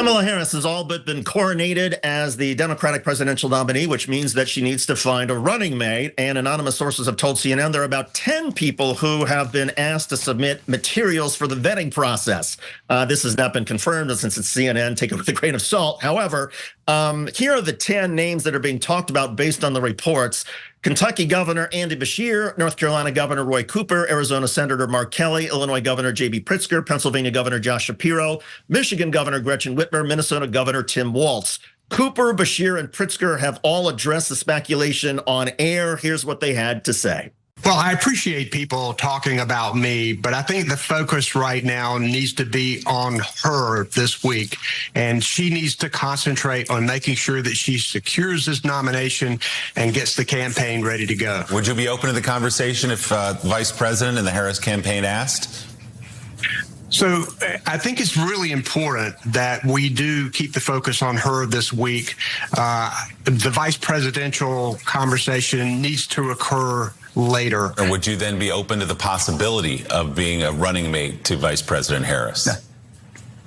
Kamala Harris has all but been coronated as the Democratic presidential nominee, which means that she needs to find a running mate. And anonymous sources have told CNN there are about 10 people who have been asked to submit materials for the vetting process. This has not been confirmed, and since it's CNN, take it with a grain of salt. However, here are the 10 names that are being talked about based on the reports. Kentucky Governor Andy Beshear, North Carolina Governor Roy Cooper, Arizona Senator Mark Kelly, Illinois Governor J.B. Pritzker, Pennsylvania Governor Josh Shapiro, Michigan Governor Gretchen Whitmer, Minnesota Governor Tim Walz. Cooper, Beshear, and Pritzker have all addressed the speculation on air. Here's what they had to say. Well, I appreciate people talking about me, but I think the focus right now needs to be on her this week. And she needs to concentrate on making sure that she secures this nomination and gets the campaign ready to go. Would you be open to the conversation if Vice President and the Harris campaign asked? So I think it's really important that we do keep the focus on her this week. The vice presidential conversation needs to occur later. Or would you then be open to the possibility of being a running mate to Vice President Harris?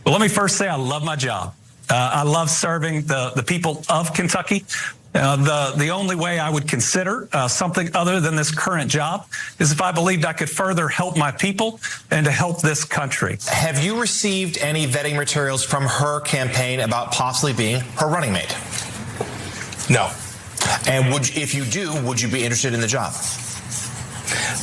Well, let me first say I love my job. I love serving the people of Kentucky. The only way I would consider something other than this current job is if I believed I could further help my people and to help this country. Have you received any vetting materials from her campaign about possibly being her running mate? No. And if you do, would you be interested in the job?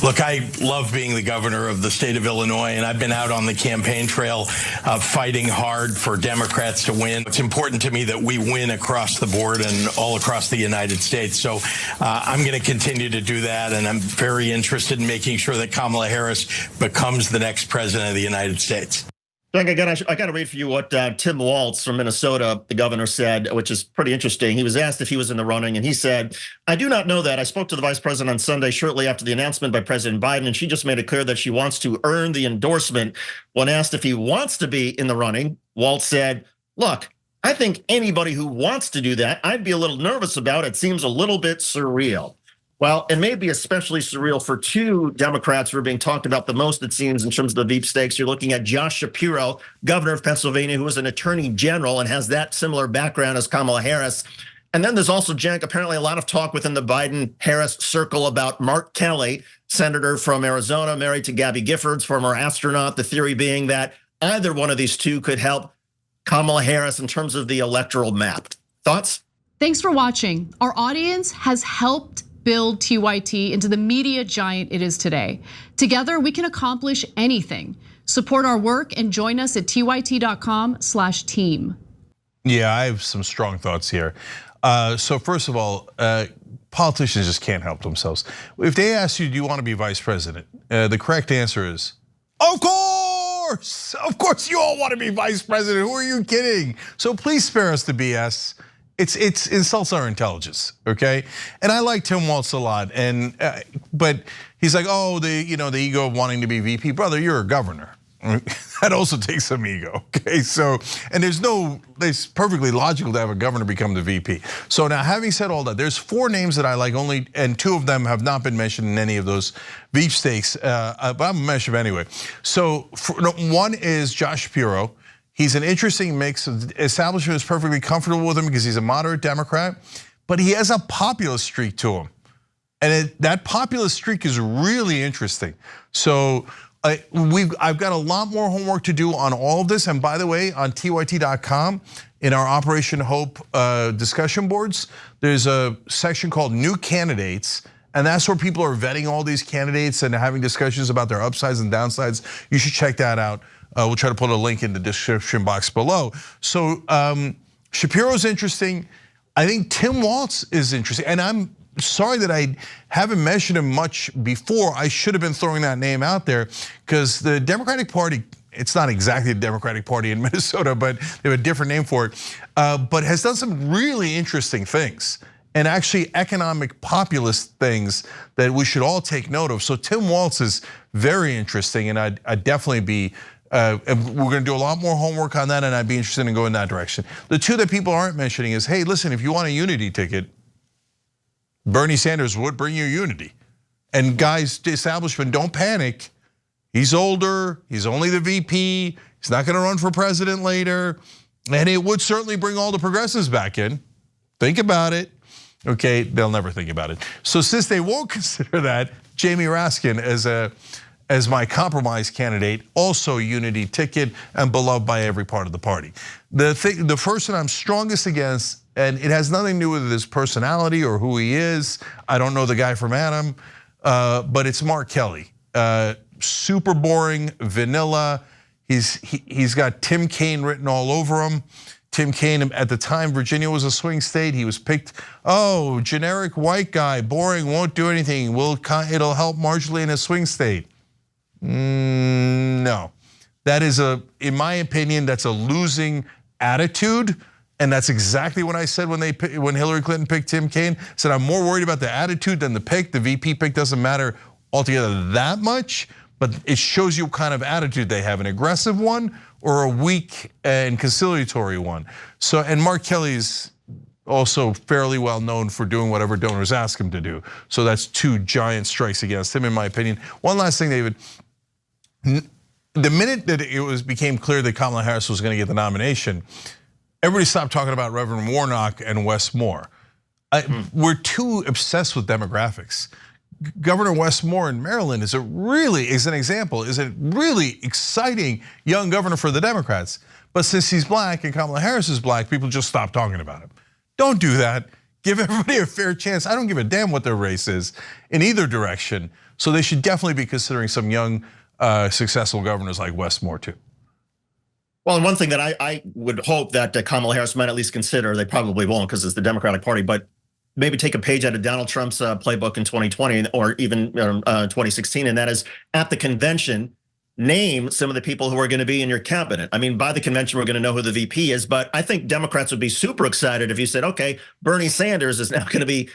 Look, I love being the governor of the state of Illinois, and I've been out on the campaign trail fighting hard for Democrats to win. It's important to me that we win across the board and all across the United States. So I'm going to continue to do that, and I'm very interested in making sure that Kamala Harris becomes the next president of the United States. Cenk, I got to read for you what Tim Walz from Minnesota, the governor, said, which is pretty interesting. He was asked if he was in the running, and he said, "I do not know that. I spoke to the vice president on Sunday shortly after the announcement by President Biden, and she just made it clear that she wants to earn the endorsement." When asked if he wants to be in the running, Walz said, "Look, I think anybody who wants to do that, I'd be a little nervous about. It seems a little bit surreal." Well, it may be especially surreal for two Democrats who are being talked about the most, it seems, in terms of the deep stakes. You're looking at Josh Shapiro, governor of Pennsylvania, who is an attorney general and has that similar background as Kamala Harris. And then there's also, Cenk, apparently a lot of talk within the Biden-Harris circle about Mark Kelly, senator from Arizona, married to Gabby Giffords, former astronaut. The theory being that either one of these two could help Kamala Harris in terms of the electoral map. Thoughts? Thanks for watching. Our audience has helped build TYT into the media giant it is today. Together, we can accomplish anything. Support our work and join us at tyt.com/team. Yeah, I have some strong thoughts here. So first of all, politicians just can't help themselves. If they ask you, do you want to be vice president? The correct answer is, of course you all want to be vice president. Who are you kidding? So please spare us the BS. It insults our intelligence, okay? And I like Tim Walz a lot, but he's like, oh, the ego of wanting to be VP. Brother, you're a governor. That also takes some ego, okay? So, and it's perfectly logical to have a governor become the VP. So now, having said all that, there's 4 names that I like only, and 2 of them have not been mentioned in any of those beef steaks, but I'm gonna mention them anyway. So one is Josh Shapiro. He's an interesting mix. Establishment is perfectly comfortable with him because he's a moderate Democrat, but he has a populist streak to him. And that populist streak is really interesting. So I've got a lot more homework to do on all of this. And by the way, on tyt.com, in our Operation Hope discussion boards, there's a section called New Candidates. And that's where people are vetting all these candidates and having discussions about their upsides and downsides. You should check that out. We'll try to put a link in the description box below. So Shapiro's interesting. I think Tim Walz is interesting. And I'm sorry that I haven't mentioned him much before. I should have been throwing that name out there because the Democratic Party, it's not exactly the Democratic Party in Minnesota, but they have a different name for it, but has done some really interesting things. And actually economic populist things that we should all take note of. So Tim Walz is very interesting, and I'd definitely be, and we're gonna do a lot more homework on that, and I'd be interested in going that direction. The 2 that people aren't mentioning is, hey, listen, if you want a unity ticket, Bernie Sanders would bring you unity. And guys, the establishment, don't panic. He's older, he's only the VP, he's not gonna run for president later. And it would certainly bring all the progressives back in. Think about it. Okay, they'll never think about it. So since they won't consider that, Jamie Raskin as my compromise candidate, also unity ticket and beloved by every part of the party. The person I'm strongest against, and it has nothing to do with his personality or who he is. I don't know the guy from Adam, but it's Mark Kelly. Super boring, vanilla. He's got Tim Kaine written all over him. Tim Kaine, at the time, Virginia was a swing state. He was picked, generic white guy, boring, won't do anything. It'll help marginally in a swing state. No, that is in my opinion, that's a losing attitude. And that's exactly what I said when Hillary Clinton picked Tim Kaine. I said, I'm more worried about the attitude than the pick. The VP pick doesn't matter altogether that much, but it shows you what kind of attitude they have, an aggressive one or a weak and conciliatory one. So, and Mark Kelly's also fairly well known for doing whatever donors ask him to do. So that's two giant strikes against him, in my opinion. One last thing, David. The minute that it became clear that Kamala Harris was going to get the nomination, everybody stopped talking about Reverend Warnock and Wes Moore. We're too obsessed with demographics. Governor Wes Moore in Maryland is a really exciting young governor for the Democrats. But since he's black and Kamala Harris is black, people just stop talking about him. Don't do that. Give everybody a fair chance. I don't give a damn what their race is in either direction. So they should definitely be considering some young, successful governors like Wes Moore too. Well, and one thing that I would hope that Kamala Harris might at least consider, they probably won't because it's the Democratic Party, but maybe take a page out of Donald Trump's playbook in 2020 or even 2016, and that is at the convention, name some of the people who are going to be in your cabinet. I mean, by the convention, we're going to know who the VP is, but I think Democrats would be super excited if you said, okay, Bernie Sanders is now going to be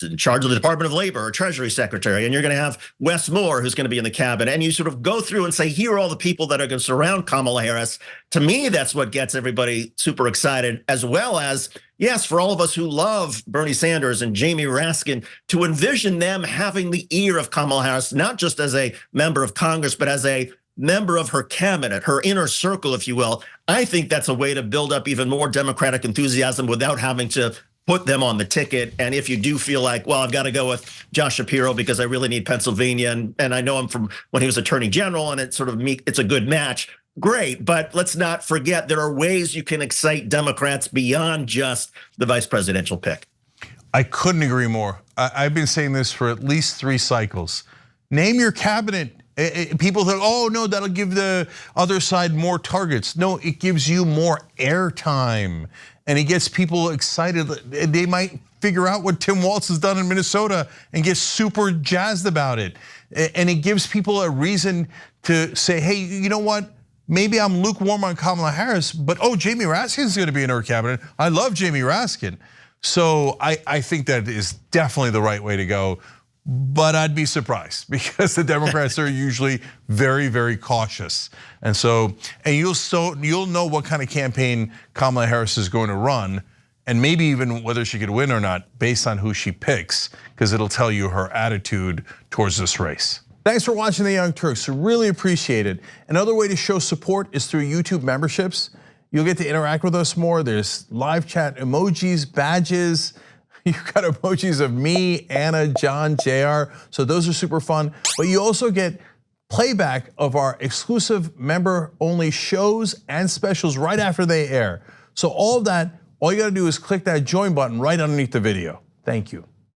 in charge of the Department of Labor or Treasury Secretary, and you're going to have Wes Moore who's going to be in the cabinet, and you sort of go through and say, here are all the people that are going to surround Kamala Harris. To me, that's what gets everybody super excited, as well as, yes, for all of us who love Bernie Sanders and Jamie Raskin, to envision them having the ear of Kamala Harris, not just as a member of Congress, but as a member of her cabinet, her inner circle, if you will. I think that's a way to build up even more Democratic enthusiasm without having to put them on the ticket. And if you do feel like, well, I've got to go with Josh Shapiro because I really need Pennsylvania, and I know him from when he was Attorney General, and it's a good match, great. But let's not forget there are ways you can excite Democrats beyond just the vice presidential pick. I couldn't agree more. I've been saying this for at least 3 cycles. Name your cabinet. People think, oh no, that'll give the other side more targets. No, it gives you more airtime. And it gets people excited. They might figure out what Tim Walz has done in Minnesota and get super jazzed about it. And it gives people a reason to say, hey, you know what? Maybe I'm lukewarm on Kamala Harris, but Jamie Raskin is going to be in her cabinet. I love Jamie Raskin. So I think that is definitely the right way to go. But I'd be surprised because the Democrats are usually very, very cautious. And you'll know what kind of campaign Kamala Harris is going to run, and maybe even whether she could win or not based on who she picks, because it'll tell you her attitude towards this race. Thanks for watching The Young Turks, really appreciate it. Another way to show support is through YouTube memberships. You'll get to interact with us more. There's live chat emojis, badges. You've got emojis of me, Anna, John, JR, so those are super fun. But you also get playback of our exclusive member-only shows and specials right after they air. So all of that, all you gotta do is click that join button right underneath the video. Thank you.